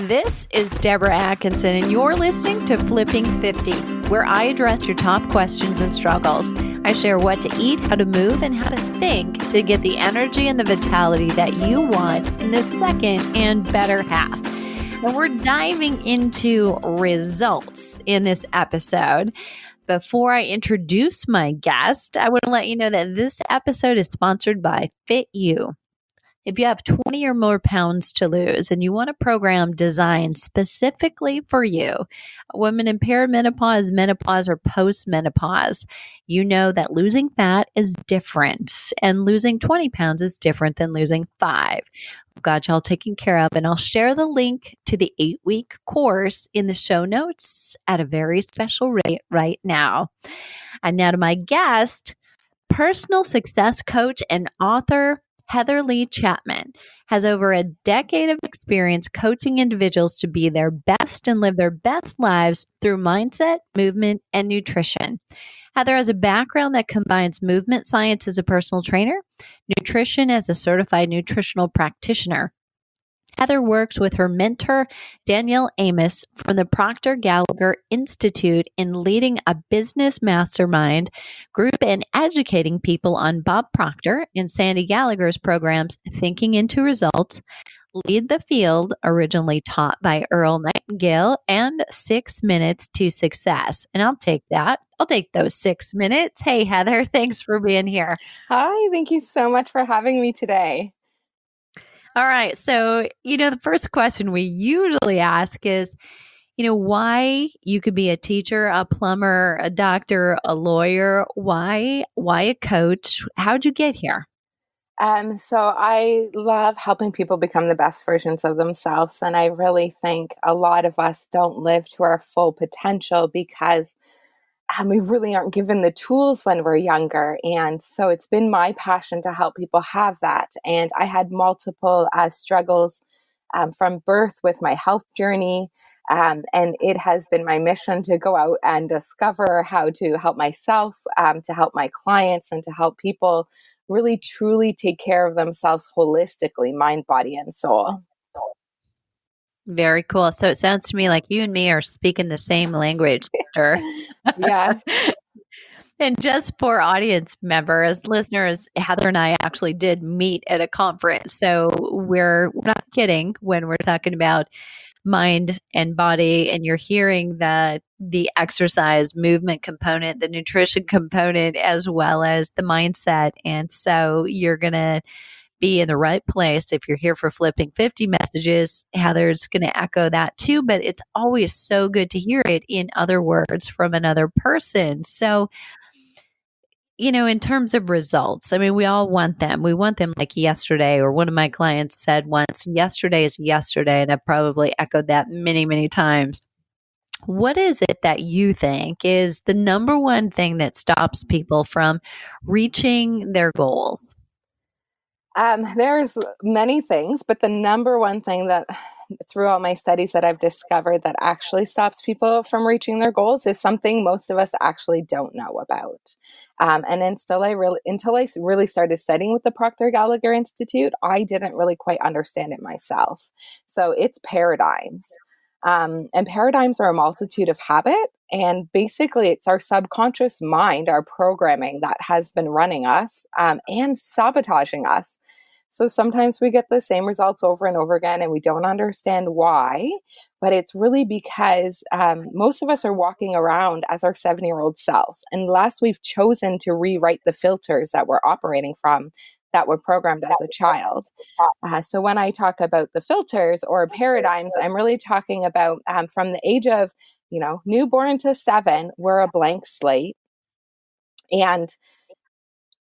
This is Deborah Atkinson, and you're listening to Flipping 50, where I address your top questions and struggles. I share what to eat, how to move, and how to think to get the energy and the vitality that you want in the second and better half. And we're diving into results in this episode. Before I introduce my guest, I want to let you know that this episode is sponsored by Fit You. If you have 20 or more pounds to lose and you want a program designed specifically for you, women in perimenopause, menopause, or postmenopause, you know that losing fat is different and losing 20 pounds is different than losing 5. I've got y'all taken care of, and I'll share the link to the 8-week course in the show notes at a very special rate right now. And now to my guest, personal success coach and author, Heather Lee Chapman has over a decade of experience coaching individuals to be their best and live their best lives through mindset, movement, and nutrition. Heather has a background that combines movement science as a personal trainer, nutrition as a certified nutritional practitioner. Heather works with her mentor, Danielle Amos, from the Proctor Gallagher Institute in leading a Business Mastermind group and educating people on Bob Proctor and Sandy Gallagher's programs, Thinking into Results, Lead the Field, originally taught by Earl Nightingale, and 6 Minutes to Success. And I'll take that. I'll take those 6 minutes. Hey, Heather, thanks for being here. Hi, thank you so much for having me today. All right. So, the first question we usually ask is, why you could be a teacher, a plumber, a doctor, a lawyer. Why a coach? How'd you get here? So I love helping people become the best versions of themselves. And I really think a lot of us don't live to our full potential because we really aren't given the tools when we're younger. And so it's been my passion to help people have that. And I had multiple struggles from birth with my health journey. And it has been my mission to go out and discover how to help myself, to help my clients, and to help people really truly take care of themselves holistically, mind, body, and soul. Very cool. So it sounds to me like you and me are speaking the same language, sister. Yeah. And just for audience members, listeners, Heather and I actually did meet at a conference. So we're not kidding when we're talking about mind and body, and you're hearing that the exercise movement component, the nutrition component, as well as the mindset. And so you're going to be in the right place. If you're here for Flipping 50 messages, Heather's going to echo that too, but it's always so good to hear it in other words from another person. So, in terms of results, I mean, we all want them. We want them like yesterday, or one of my clients said once, yesterday is yesterday. And I've probably echoed that many, many times. What is it that you think is the number one thing that stops people from reaching their goals? There's many things, but the number one thing that throughout my studies that I've discovered that actually stops people from reaching their goals is something most of us actually don't know about. And until I really started studying with the Proctor Gallagher Institute, I didn't really quite understand it myself. So it's paradigms. And paradigms are a multitude of habit. And basically, it's our subconscious mind, our programming that has been running us and sabotaging us. So sometimes we get the same results over and over again, and we don't understand why. But it's really because most of us are walking around as our 7-year-old selves, unless we've chosen to rewrite the filters that we're operating from that were programmed as a child. So when I talk about the filters or paradigms, I'm really talking about from the age of, newborn to 7, we're a blank slate. And,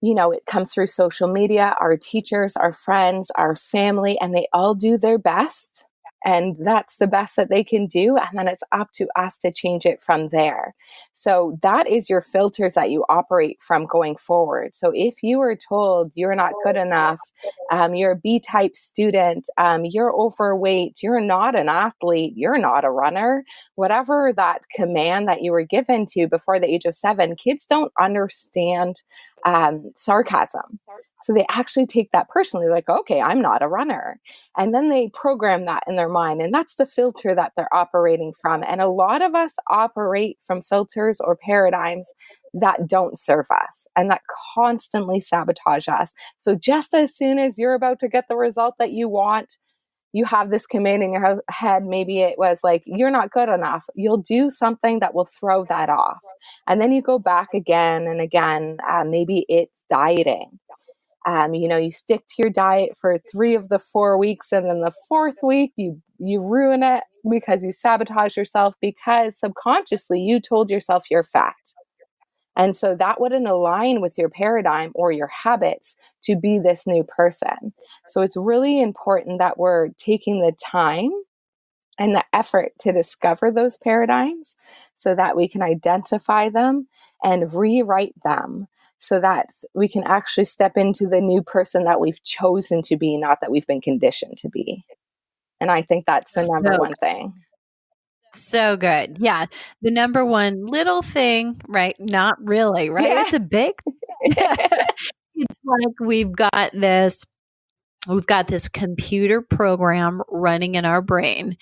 it comes through social media, our teachers, our friends, our family, and they all do their best. And that's the best that they can do. And then it's up to us to change it from there. So that is your filters that you operate from going forward. So if you were told you're not good enough, you're a B-type student, you're overweight, you're not an athlete, you're not a runner, whatever that command that you were given to before the age of 7, kids don't understand sarcasm. So they actually take that personally, like, okay, I'm not a runner. And then they program that in their mind. And that's the filter that they're operating from. And a lot of us operate from filters or paradigms that don't serve us and that constantly sabotage us. So just as soon as you're about to get the result that you want, you have this command in your head. Maybe it was like, you're not good enough. You'll do something that will throw that off. And then you go back again and again. Maybe it's dieting. You stick to your diet for 3 of the 4 weeks, and then the 4th week you ruin it because you sabotage yourself because subconsciously you told yourself you're fat. And so that wouldn't align with your paradigm or your habits to be this new person. So it's really important that we're taking the time and the effort to discover those paradigms so that we can identify them and rewrite them so that we can actually step into the new person that we've chosen to be, not that we've been conditioned to be. And I think that's the number one thing. So good. Yeah. The number one little thing, right? Not really, right? Yeah. It's a big it's like we've got this computer program running in our brain,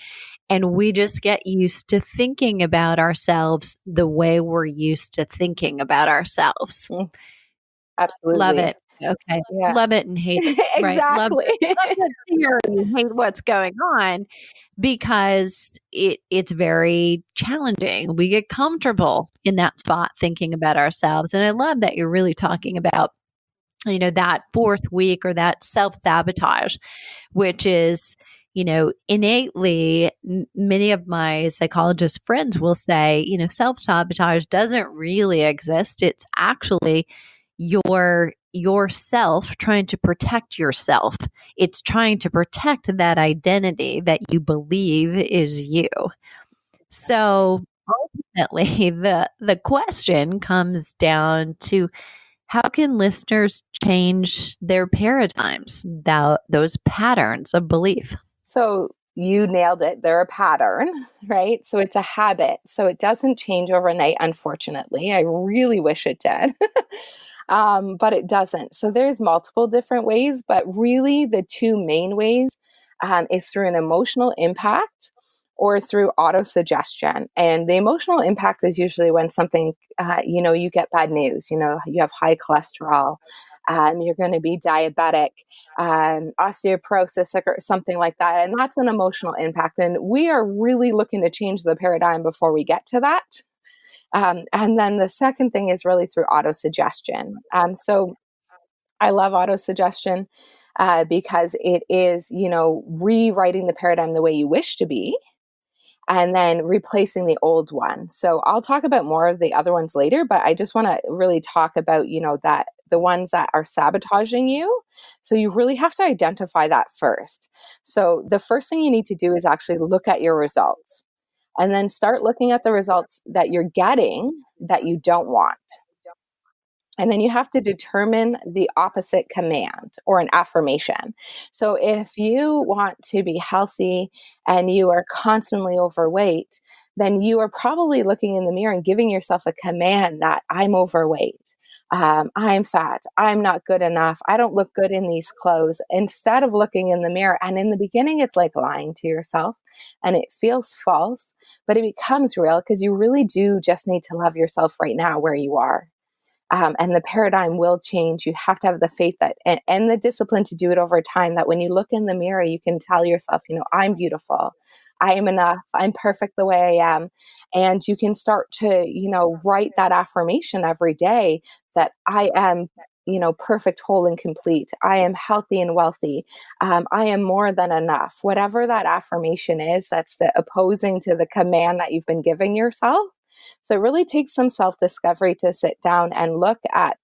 and we just get used to thinking about ourselves the way we're used to thinking about ourselves. Absolutely. Love it. Okay. Yeah. Love it and hate it. Right. Exactly. Love the theory, hate what's going on, because it's very challenging. We get comfortable in that spot thinking about ourselves. And I love that you're really talking about, that 4th week or that self-sabotage, which is, innately, many of my psychologist friends will say, self-sabotage doesn't really exist. It's actually yourself trying to protect yourself. It's trying to protect that identity that you believe is you. So ultimately, the question comes down to, how can listeners change their paradigms, those patterns of belief? So you nailed it. They're a pattern, right? So it's a habit. So it doesn't change overnight, unfortunately. I really wish it did. But it doesn't. So there's multiple different ways, but really the 2 main ways is through an emotional impact or through autosuggestion. And the emotional impact is usually when something, you get bad news, you have high cholesterol, you're going to be diabetic, osteoporosis, or something like that. And that's an emotional impact. And we are really looking to change the paradigm before we get to that. And then the second thing is really through autosuggestion. So I love autosuggestion because it is, rewriting the paradigm the way you wish to be, and then replacing the old one. So I'll talk about more of the other ones later, but I just want to really talk about, that the ones that are sabotaging you. So you really have to identify that first. So the first thing you need to do is actually look at your results, and then start looking at the results that you're getting that you don't want. And then you have to determine the opposite command or an affirmation. So if you want to be healthy and you are constantly overweight, then you are probably looking in the mirror and giving yourself a command that I'm overweight. I'm fat. I'm not good enough. I don't look good in these clothes. Instead of looking in the mirror, and in the beginning, it's like lying to yourself and it feels false, but it becomes real because you really do just need to love yourself right now where you are. And the paradigm will change. You have to have the faith that and the discipline to do it over time, that when you look in the mirror, you can tell yourself, I'm beautiful. I am enough. I'm perfect the way I am. And you can start to, write that affirmation every day that I am, perfect, whole, and complete. I am healthy and wealthy. I am more than enough. Whatever that affirmation is, that's the opposing to the command that you've been giving yourself. So it really takes some self-discovery to sit down and look at,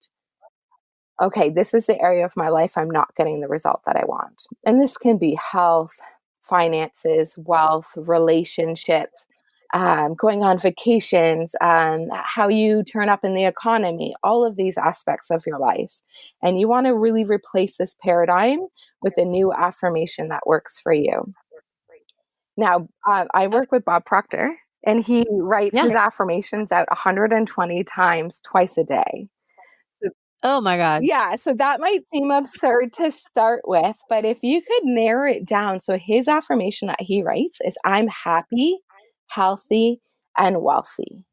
okay, this is the area of my life I'm not getting the result that I want. And this can be health, finances, wealth, relationships, going on vacations, how you turn up in the economy, all of these aspects of your life. And you want to really replace this paradigm with a new affirmation that works for you. Now, I work with Bob Proctor. And he writes his affirmations out 120 times twice a day. Oh my God. Yeah, so that might seem absurd to start with, but if you could narrow it down, so his affirmation that he writes is, I'm happy, healthy, and wealthy.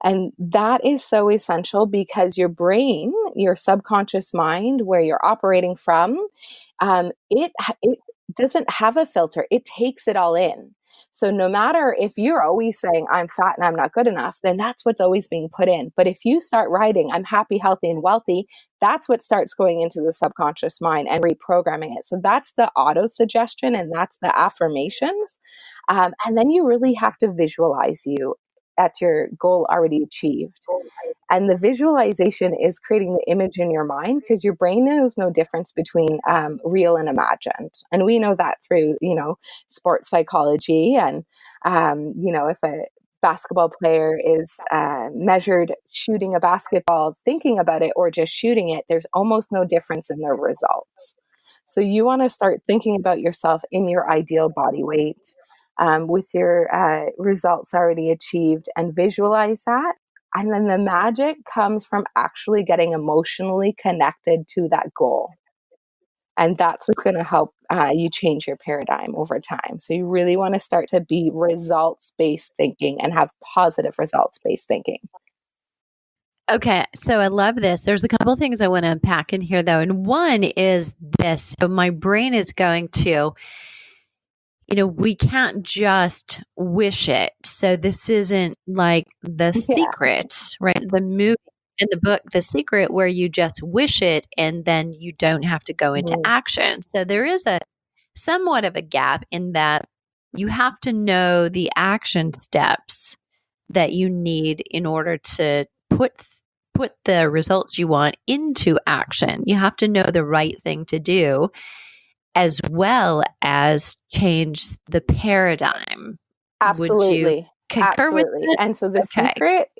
And that is so essential because your brain, your subconscious mind, where you're operating from, it doesn't have a filter. It takes it all in. So no matter if you're always saying, I'm fat and I'm not good enough, then that's what's always being put in. But if you start writing, I'm happy, healthy, and wealthy, that's what starts going into the subconscious mind and reprogramming it. So that's the auto suggestion and that's the affirmations. And then you really have to visualize you at your goal already achieved. And the visualization is creating the image in your mind because your brain knows no difference between real and imagined. And we know that through, sports psychology. And, if a basketball player is measured shooting a basketball, thinking about it, or just shooting it, there's almost no difference in their results. So you want to start thinking about yourself in your ideal body weight, with your results already achieved, and visualize that. And then the magic comes from actually getting emotionally connected to that goal. And that's what's going to help you change your paradigm over time. So you really want to start to be results-based thinking and have positive results-based thinking. Okay, so I love this. There's a couple of things I want to unpack in here, though. And one is this. So my brain is going to, we can't just wish it. So this isn't like The Secret, right? The movie in the book, The Secret, where you just wish it and then you don't have to go into action. So there is a somewhat of a gap in that you have to know the action steps that you need in order to put the results you want into action. You have to know the right thing to do, as well as change the paradigm. Absolutely. Would you concur with that? And so The Secret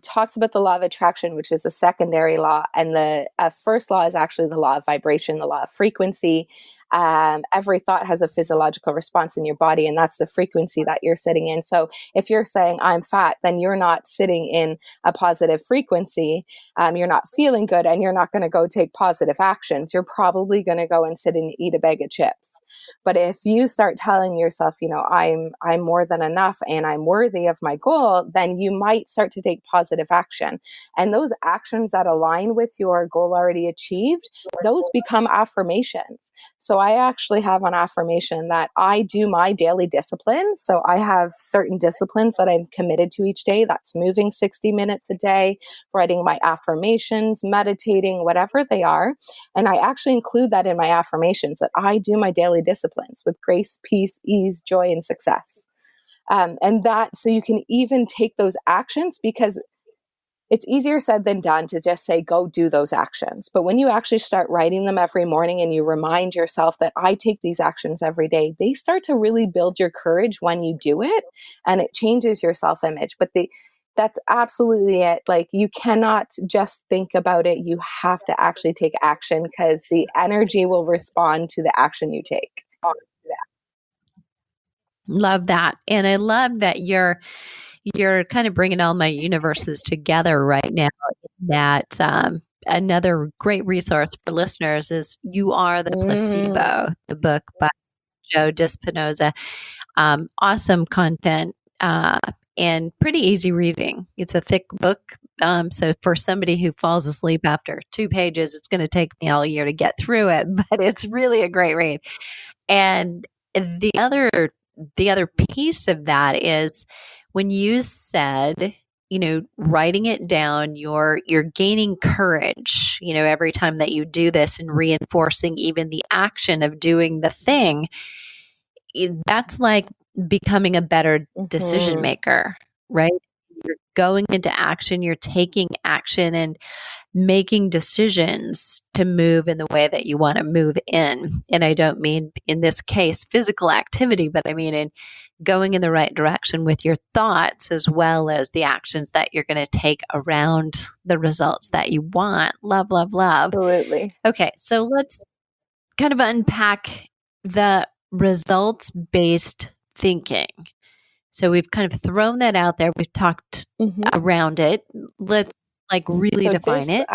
talks about the law of attraction, which is a secondary law. And the first law is actually the law of vibration, the law of frequency. Every thought has a physiological response in your body, and that's the frequency that you're sitting in. So if you're saying I'm fat, then you're not sitting in a positive frequency. You're not feeling good, and you're not going to go take positive actions. You're probably going to go and sit and eat a bag of chips. But if you start telling yourself, I'm more than enough and I'm worthy of my goal, then you might start to take positive action. And those actions that align with your goal already achieved, those become affirmations. So I actually have an affirmation that I do my daily disciplines. So I have certain disciplines that I'm committed to each day. That's moving 60 minutes a day, writing my affirmations, meditating, whatever they are. And I actually include that in my affirmations, that I do my daily disciplines with grace, peace, ease, joy, and success. And that, so you can even take those actions, because it's easier said than done to just say, go do those actions. But when you actually start writing them every morning and you remind yourself that I take these actions every day, they start to really build your courage when you do it, and it changes your self-image. But that's absolutely it. Like, you cannot just think about it. You have to actually take action, because the energy will respond to the action you take. Love that. And I love that you're kind of bringing all my universes together right now. That another great resource for listeners is You Are the Placebo, the book by Joe Dispenza. Awesome content and pretty easy reading. It's a thick book. So for somebody who falls asleep after 2 pages, it's going to take me all year to get through it, but it's really a great read. And the other piece of that is when you said, writing it down, you're gaining courage, every time that you do this, and reinforcing even the action of doing the thing. That's like becoming a better decision maker, right? You're going into action, you're taking action and making decisions to move in the way that you want to move in. And I don't mean in this case physical activity, but I mean in going in the right direction with your thoughts, as well as the actions that you're going to take around the results that you want. Love, love, love. Absolutely. Okay, so let's kind of unpack the results-based thinking. So we've kind of thrown that out there. We've talked around it. Let's Like really So define it.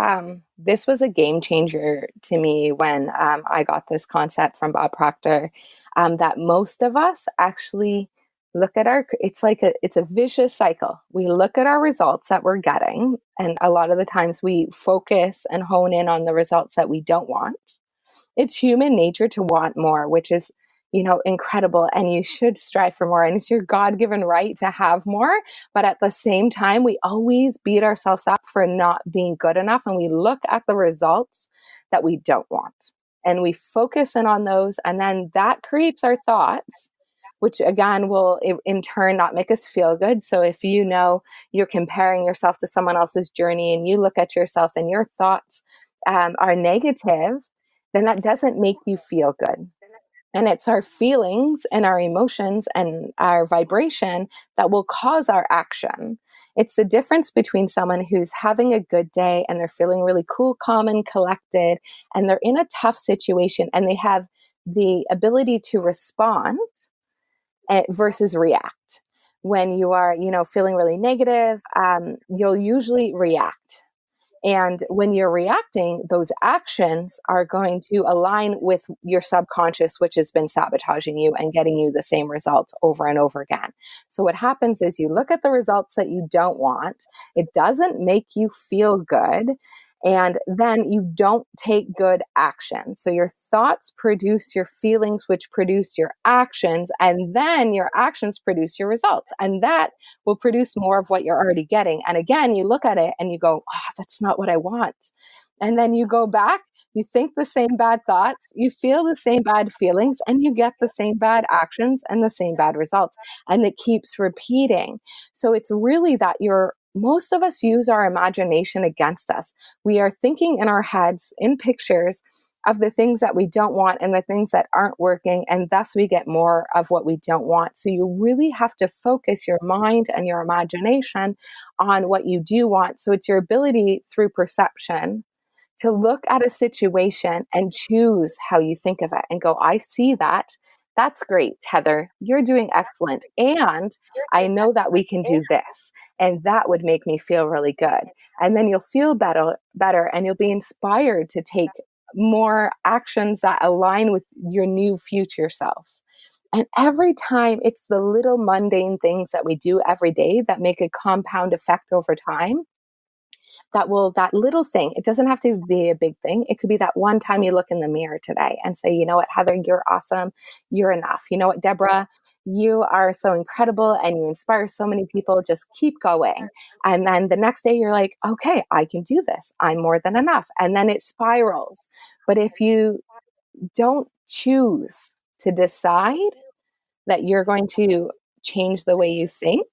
this was a game changer to me when I got this concept from Bob Proctor, that most of us actually look at it's a vicious cycle. We look at our results that we're getting, and a lot of the times we focus and hone in on the results that we don't want. It's human nature to want more, which is, incredible. And you should strive for more. And it's your God-given right to have more. But at the same time, we always beat ourselves up for not being good enough. And we look at the results that we don't want. And we focus in on those. And then that creates our thoughts, which again will in turn not make us feel good. So if you're comparing yourself to someone else's journey and you look at yourself and your thoughts are negative, then that doesn't make you feel good. And it's our feelings and our emotions and our vibration that will cause our action. It's the difference between someone who's having a good day and they're feeling really cool, calm, and collected, and they're in a tough situation and they have the ability to respond versus react. When you are, feeling really negative, you'll usually react. And when you're reacting, those actions are going to align with your subconscious, which has been sabotaging you and getting you the same results over and over again. So what happens is you look at the results that you don't want. It doesn't make you feel good. And then you don't take good action. So your thoughts produce your feelings, which produce your actions. And then your actions produce your results. And that will produce more of what you're already getting. And again, you look at it and you go, oh, that's not what I want. And then you go back, you think the same bad thoughts, you feel the same bad feelings, and you get the same bad actions and the same bad results. And it keeps repeating. So it's really that most of us use our imagination against us. We are thinking in our heads, in pictures, of the things that we don't want and the things that aren't working, and thus we get more of what we don't want. So you really have to focus your mind and your imagination on what you do want. So it's your ability through perception to look at a situation and choose how you think of it and go, I see that. That's great, Heather. You're doing excellent. And I know that we can do this. And that would make me feel really good. And then you'll feel better, and you'll be inspired to take more actions that align with your new future self. And every time, it's the little mundane things that we do every day that make a compound effect over time. That little thing, it doesn't have to be a big thing. It could be that one time you look in the mirror today and say, you know what, Heather, you're awesome. You're enough. You know what, Deborah, you are so incredible and you inspire so many people. Just keep going. And then the next day you're like, okay, I can do this. I'm more than enough. And then it spirals. But if you don't choose to decide that you're going to change the way you think,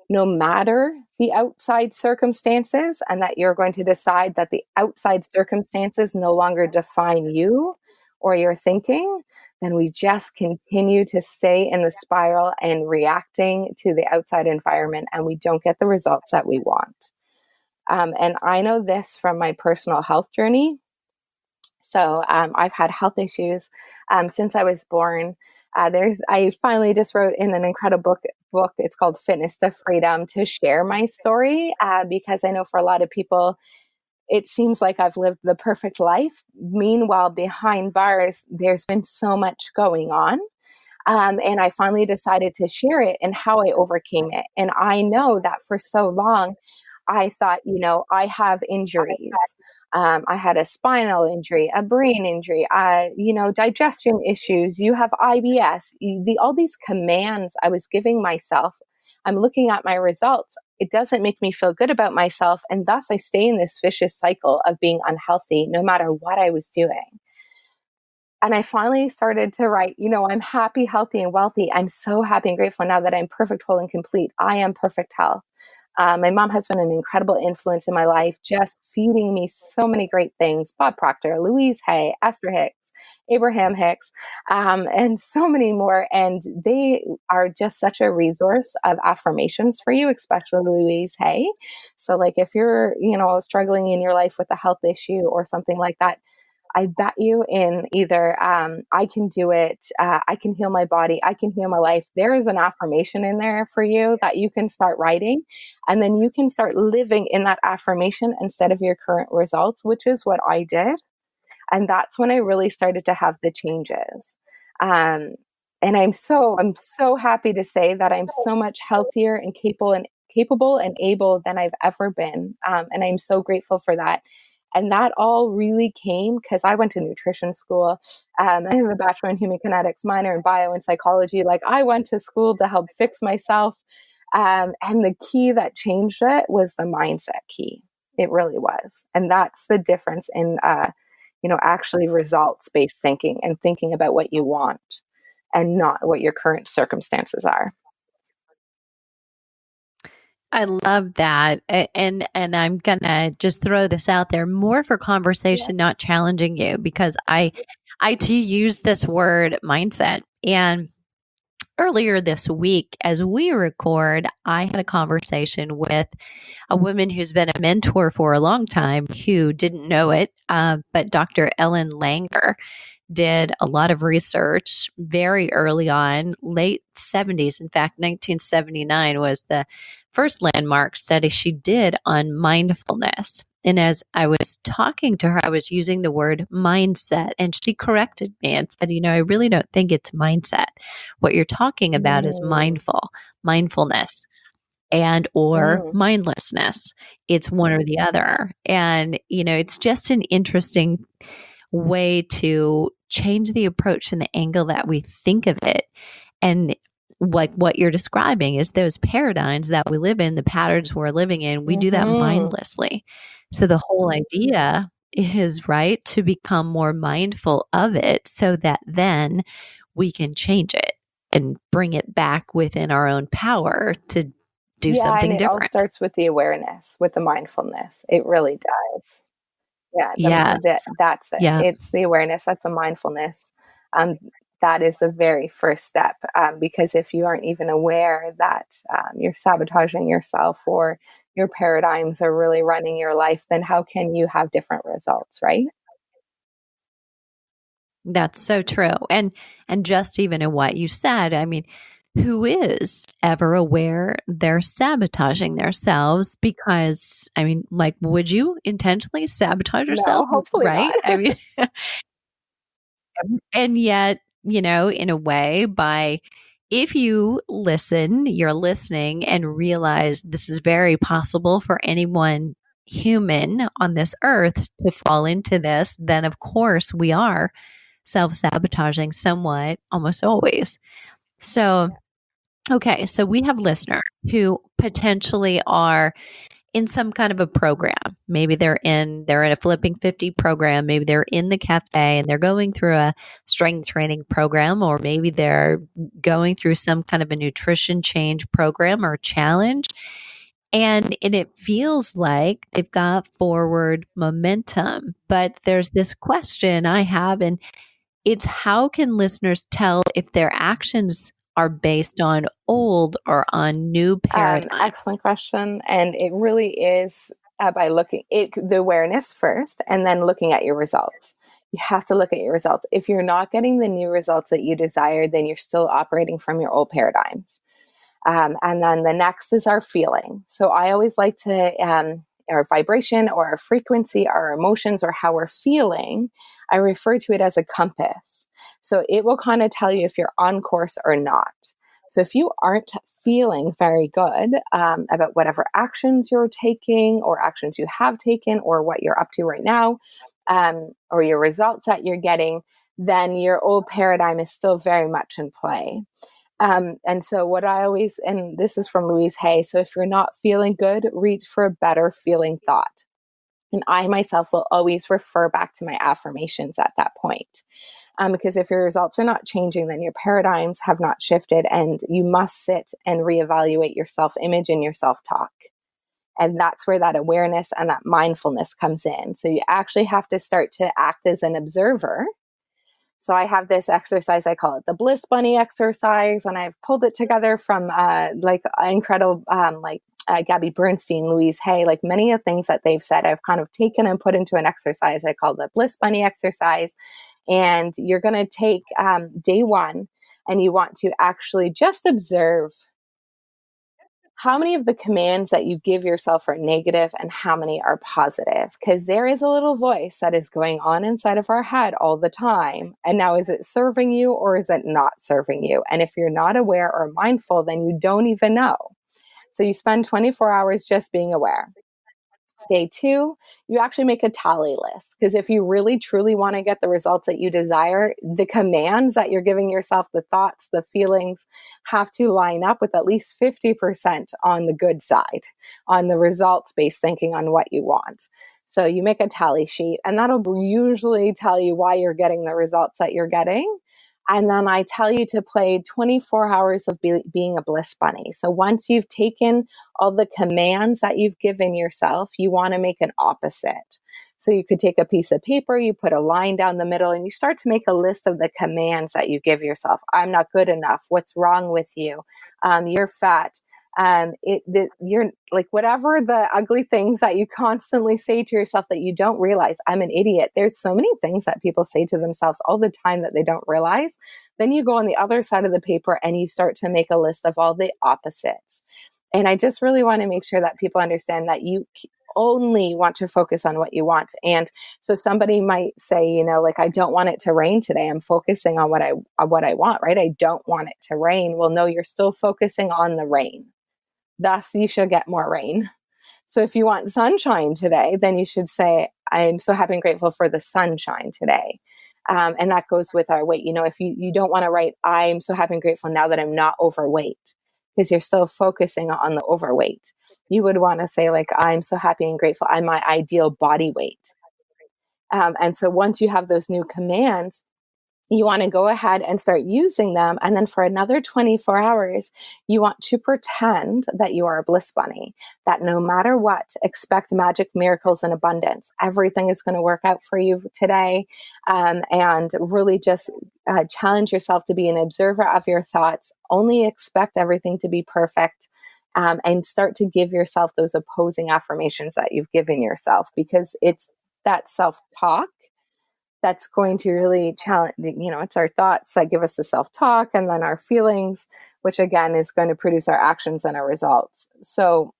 no matter the outside circumstances, and that you're going to decide that the outside circumstances no longer define you or your thinking, then we just continue to stay in the spiral and reacting to the outside environment, and we don't get the results that we want. And I know this from my personal health journey. So I've had health issues since I was born. I finally just wrote in an incredible book. It's called Fitness to Freedom, to share my story because I know for a lot of people, it seems like I've lived the perfect life. Meanwhile, behind bars, there's been so much going on. And I finally decided to share it and how I overcame it. And I know that for so long, I thought, I have injuries. I had a spinal injury, a brain injury, digestion issues. You have IBS. All these commands I was giving myself. I'm looking at my results. It doesn't make me feel good about myself. And thus I stay in this vicious cycle of being unhealthy no matter what I was doing. And I finally started to write, I'm happy, healthy, and wealthy. I'm so happy and grateful now that I'm perfect, whole, and complete. I am perfect health. My mom has been an incredible influence in my life, just feeding me so many great things. Bob Proctor, Louise Hay, Esther Hicks, Abraham Hicks, and so many more. And they are just such a resource of affirmations for you, especially Louise Hay. So like if you're, struggling in your life with a health issue or something like that, I bet you in either I can do it, I can heal my body, I can heal my life. There is an affirmation in there for you that you can start writing, and then you can start living in that affirmation instead of your current results, which is what I did. And that's when I really started to have the changes. And I'm so happy to say that I'm so much healthier and capable and able than I've ever been. And I'm so grateful for that. And that all really came because I went to nutrition school. I have a bachelor in human kinetics, minor in bio and psychology. Like, I went to school to help fix myself. And the key that changed it was the mindset key. It really was. And that's the difference in, actually results-based thinking and thinking about what you want and not what your current circumstances are. I love that. And I'm going to just throw this out there more for conversation, not challenging you, because I too use this word mindset. And earlier this week, as we record, I had a conversation with a woman who's been a mentor for a long time who didn't know it, but Dr. Ellen Langer did a lot of research very early on, late 70s. In fact, 1979 was the first landmark study she did on mindfulness. And as I was talking to her, I was using the word mindset, and she corrected me and said, I really don't think it's mindset. What you're talking about is mindfulness, and or mindlessness. It's one or the other. And, it's just an interesting way to change the approach and the angle that we think of it. And like what you're describing is those paradigms that we live in, the patterns we're living in, we do that mindlessly. So the whole idea is, right, to become more mindful of it so that then we can change it and bring it back within our own power to do something and it different. all starts with the awareness, with the mindfulness. It really does. Yeah, that's it. Yeah. It's the awareness. That's a mindfulness. That is the very first step, because if you aren't even aware that you're sabotaging yourself or your paradigms are really running your life, then how can you have different results, right? That's so true. And just even in what you said, I mean, who is ever aware they're sabotaging themselves? Because, I mean, like, would you intentionally sabotage yourself? No, hopefully right? not. I mean, and yet, in a way, if you listen, you're listening and realize this is very possible for anyone human on this earth to fall into this, then of course we are self-sabotaging somewhat almost always. So, okay, so we have listeners who potentially are in some kind of a program. Maybe they're in a Flipping 50 program. Maybe they're in the cafe and they're going through a strength training program, or maybe they're going through some kind of a nutrition change program or challenge. And it feels like they've got forward momentum. But there's this question I have, and it's, how can listeners tell if their actions are based on old or on new paradigms? Excellent question. And it really is by looking at the awareness first and then looking at your results. You have to look at your results. If you're not getting the new results that you desire, then you're still operating from your old paradigms. And then the next is our feeling. So I always like to, our vibration or our frequency, our emotions, or how we're feeling, I refer to it as a compass. So it will kind of tell you if you're on course or not. So if you aren't feeling very good about whatever actions you're taking or actions you have taken or what you're up to right now, or your results that you're getting, then your old paradigm is still very much in play. And so what I always, and this is from Louise Hay, so if you're not feeling good, reach for a better feeling thought. And I myself will always refer back to my affirmations at that point. Because if your results are not changing, then your paradigms have not shifted, and you must sit and reevaluate your self-image and your self-talk. And that's where that awareness and that mindfulness comes in. So you actually have to start to act as an observer. So I have this exercise, I call it the Bliss Bunny exercise, and I've pulled it together from incredible Gabby Bernstein, Louise Hay, like many of the things that they've said, I've kind of taken and put into an exercise I call the Bliss Bunny exercise. And you're going to take day one, and you want to actually just observe how many of the commands that you give yourself are negative and how many are positive. Because there is a little voice that is going on inside of our head all the time. And now, is it serving you or is it not serving you? And if you're not aware or mindful, then you don't even know. So you spend 24 hours just being aware. Day two, you actually make a tally list, because if you really truly want to get the results that you desire, the commands that you're giving yourself, the thoughts, the feelings, have to line up with at least 50% on the good side, on the results-based thinking, on what you want. So you make a tally sheet, and that'll usually tell you why you're getting the results that you're getting. And then I tell you to play 24 hours of being a bliss bunny. So once you've taken all the commands that you've given yourself, you want to make an opposite. So you could take a piece of paper, you put a line down the middle, and you start to make a list of the commands that you give yourself. I'm not good enough. What's wrong with you? You're fat. You're like, whatever the ugly things that you constantly say to yourself that you don't realize. I'm an idiot. There's so many things that people say to themselves all the time that they don't realize. Then you go on the other side of the paper and you start to make a list of all the opposites. And I just really want to make sure that people understand that you only want to focus on what you want. And so somebody might say, like, I don't want it to rain today. I'm focusing on what I want, right? I don't want it to rain. Well, no, you're still focusing on the rain. Thus, you should get more rain. So if you want sunshine today, then you should say, I'm so happy and grateful for the sunshine today. And that goes with our weight. If you don't want to write, I'm so happy and grateful now that I'm not overweight, because you're still focusing on the overweight. You would want to say, like, I'm so happy and grateful I'm my ideal body weight. And so once you have those new commands, you want to go ahead and start using them. And then for another 24 hours, you want to pretend that you are a bliss bunny, that no matter what, expect magic, miracles, and abundance. Everything is going to work out for you today. And really just challenge yourself to be an observer of your thoughts. Only expect everything to be perfect. And start to give yourself those opposing affirmations that you've given yourself, because it's that self-talk that's going to really challenge, it's our thoughts that give us the self-talk, and then our feelings, which again is going to produce our actions and our results. So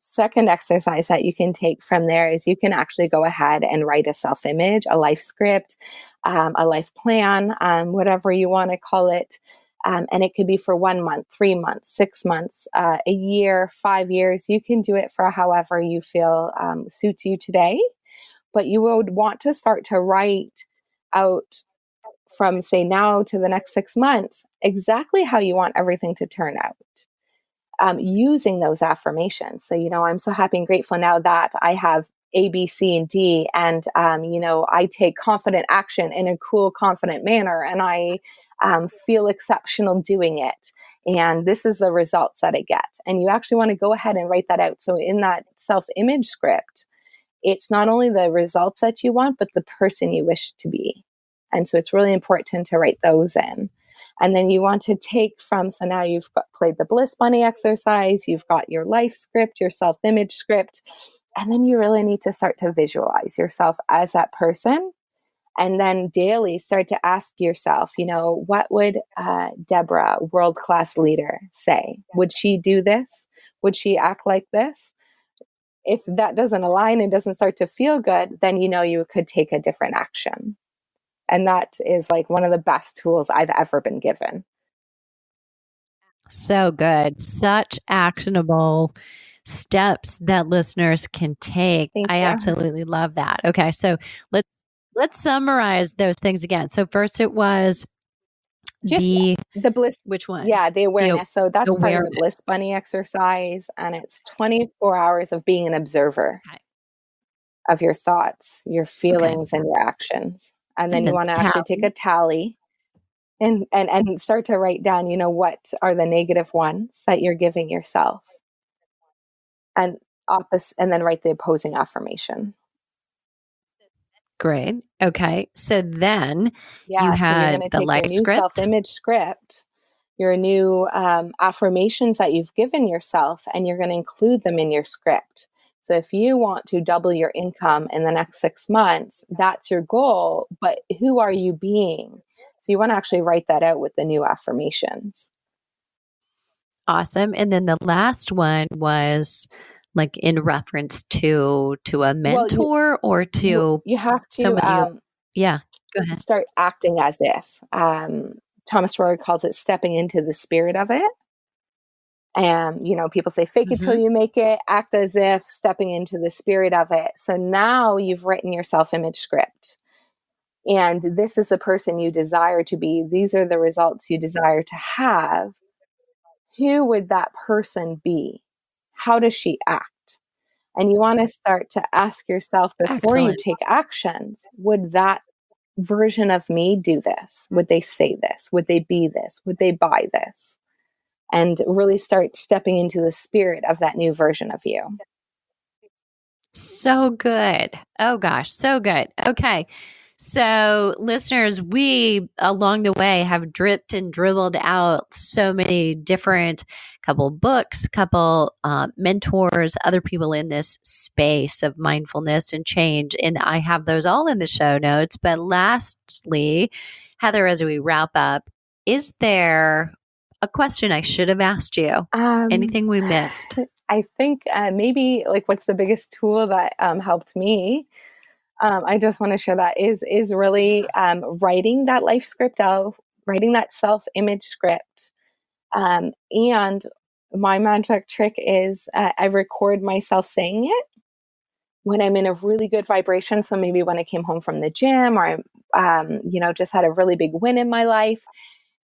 second exercise that you can take from there is you can actually go ahead and write a self-image, a life script, a life plan, whatever you want to call it. And it could be for 1 month, 3 months, 6 months, a year, 5 years. You can do it for however you feel suits you today. But you would want to start to write out from, say, now to the next 6 months, exactly how you want everything to turn out, using those affirmations. So, I'm so happy and grateful now that I have A, B, C, and D, and, I take confident action in a cool, confident manner, and I feel exceptional doing it. And this is the results that I get. And you actually want to go ahead and write that out. So in that self-image script, it's not only the results that you want, but the person you wish to be. And so it's really important to write those in. And then you want to take from, so now you've played the Bliss Bunny exercise, you've got your life script, your self-image script, and then you really need to start to visualize yourself as that person. And then daily start to ask yourself, what would Deborah, world-class leader, say? Would she do this? Would she act like this? If that doesn't align and doesn't start to feel good, then you could take a different action. And that is like one of the best tools I've ever been given. So good. Such actionable steps that listeners can take. I absolutely love that. Okay, so let's summarize those things again. So first it was just the bliss. Which one? Yeah, the awareness. So that's part of the Bliss Bunny exercise, and it's 24 hours of being an observer of your thoughts, your feelings, and your actions. And then you want to actually take a tally and start to write down, what are the negative ones that you're giving yourself, and then write the opposing affirmation. Great. Okay. So then you had so you're going to take your new self-image script. your new affirmations that you've given yourself, and you're going to include them in your script. So if you want to double your income in the next 6 months, that's your goal, but who are you being? So you want to actually write that out with the new affirmations. Awesome. And then the last one was like in reference to a Well, mentor or to you have someone you, to yeah, go ahead. start acting as if. Thomas Roy calls it stepping into the spirit of it. And, people say, fake it till you make it, act as if, stepping into the spirit of it. So now you've written your self-image script. And this is the person you desire to be. These are the results you desire to have. Who would that person be? How does she act? And you want to start to ask yourself before you Excellent. take actions, would that version of me do this? Would they say this? Would they be this? Would they buy this? And really start stepping into the spirit of that new version of you. So good. Oh gosh, so good. Okay. So listeners, we along the way have dripped and dribbled out so many different couple books, couple mentors, other people in this space of mindfulness and change. And I have those all in the show notes. But lastly, Heather, as we wrap up, is there a question I should have asked you? Anything we missed? I think maybe like what's the biggest tool that helped me. I just want to share that is really writing that life script out, writing that self-image script. And my mantra trick is I record myself saying it when I'm in a really good vibration. So maybe when I came home from the gym, or just had a really big win in my life.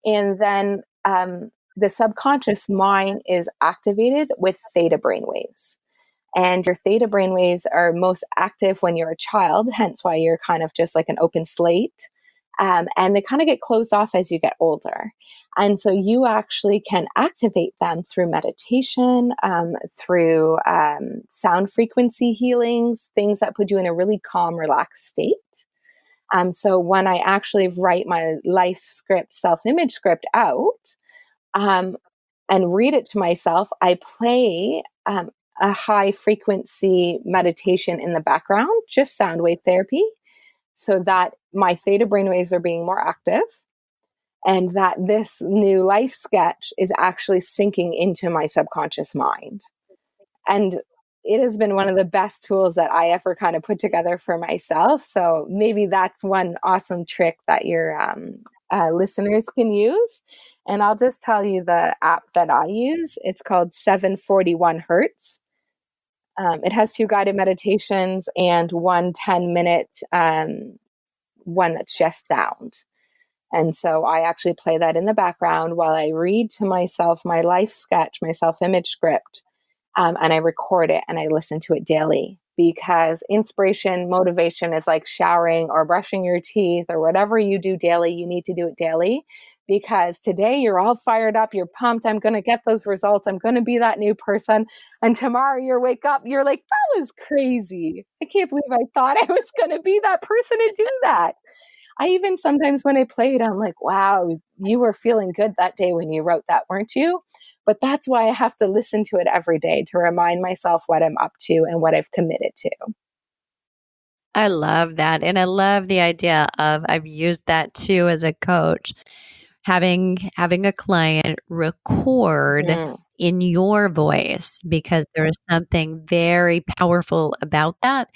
And then the subconscious mind is activated with theta brainwaves. And your theta brainwaves are most active when you're a child, hence why you're kind of just like an open slate. And they kind of get closed off as you get older. And so you actually can activate them through meditation, through sound frequency healings, things that put you in a really calm, relaxed state. So when I actually write my life script, self-image script out, and read it to myself, I play a high frequency meditation in the background, just sound wave therapy, so that my theta brainwaves are being more active, and that this new life sketch is actually sinking into my subconscious mind. And it has been one of the best tools that I ever kind of put together for myself. So maybe that's one awesome trick that your listeners can use. And I'll just tell you the app that I use. It's called 741 Hertz. It has 2 guided meditations and one 10-minute one that's just sound. And so I actually play that in the background while I read to myself my life sketch, my self-image script, and I record it and I listen to it daily, because inspiration, motivation is like showering or brushing your teeth or whatever you do daily. You need to do it daily, because today you're all fired up. You're pumped. I'm going to get those results. I'm going to be that new person. And tomorrow you wake up, you're like, that was crazy. I can't believe I thought I was going to be that person to do that. I even sometimes when I play it, I'm like, wow, you were feeling good that day when you wrote that, weren't you? But that's why I have to listen to it every day to remind myself what I'm up to and what I've committed to. I love that. And I love the idea of, I've used that too as a coach, having a client record in your voice, because there is something very powerful about that.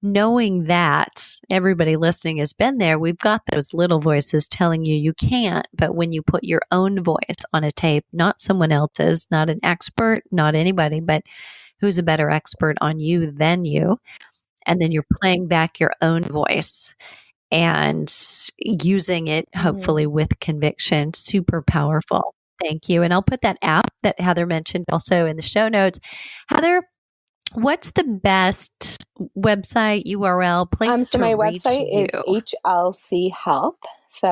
Knowing that everybody listening has been there, we've got those little voices telling you can't. But when you put your own voice on a tape, not someone else's, not an expert, not anybody, but who's a better expert on you than you, and then you're playing back your own voice and using it hopefully with conviction, super powerful. Thank you. And I'll put that app that Heather mentioned also in the show notes. Heather, what's the best website, URL, place so to my reach website you? is HLC Help. So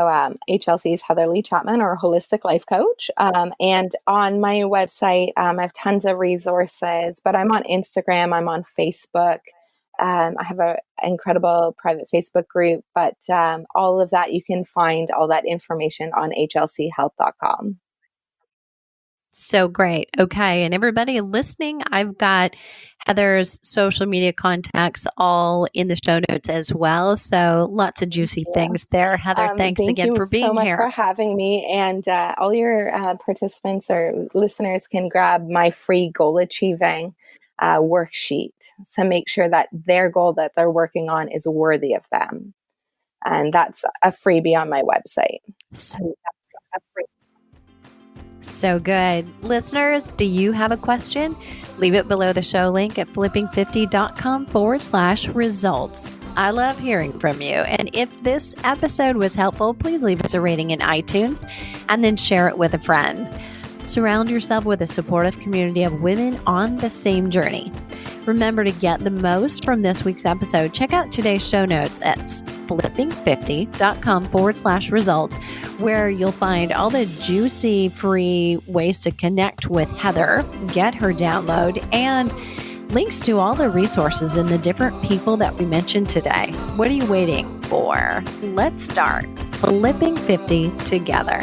HLC is Heather Lee Chapman, or Holistic Life Coach. And on my website, I have tons of resources, but I'm on Instagram, I'm on Facebook. I have an incredible private Facebook group, but all of that, you can find all that information on hlchelp.com. So great. Okay. And everybody listening, I've got Heather's social media contacts all in the show notes as well. So lots of juicy things there. Heather, thanks again for being so much here. for having me. And all your participants or listeners can grab my free goal achieving worksheet to make sure that their goal that they're working on is worthy of them. And that's a freebie on my website. So good. Listeners, do you have a question? Leave it below the show link at flipping50.com/results. I love hearing from you. And if this episode was helpful, please leave us a rating in iTunes and then share it with a friend. Surround yourself with a supportive community of women on the same journey. Remember, to get the most from this week's episode, check out today's show notes at flipping50.com/results, where you'll find all the juicy free ways to connect with Heather, get her download, and links to all the resources and the different people that we mentioned today. What are you waiting for? Let's start flipping 50 together.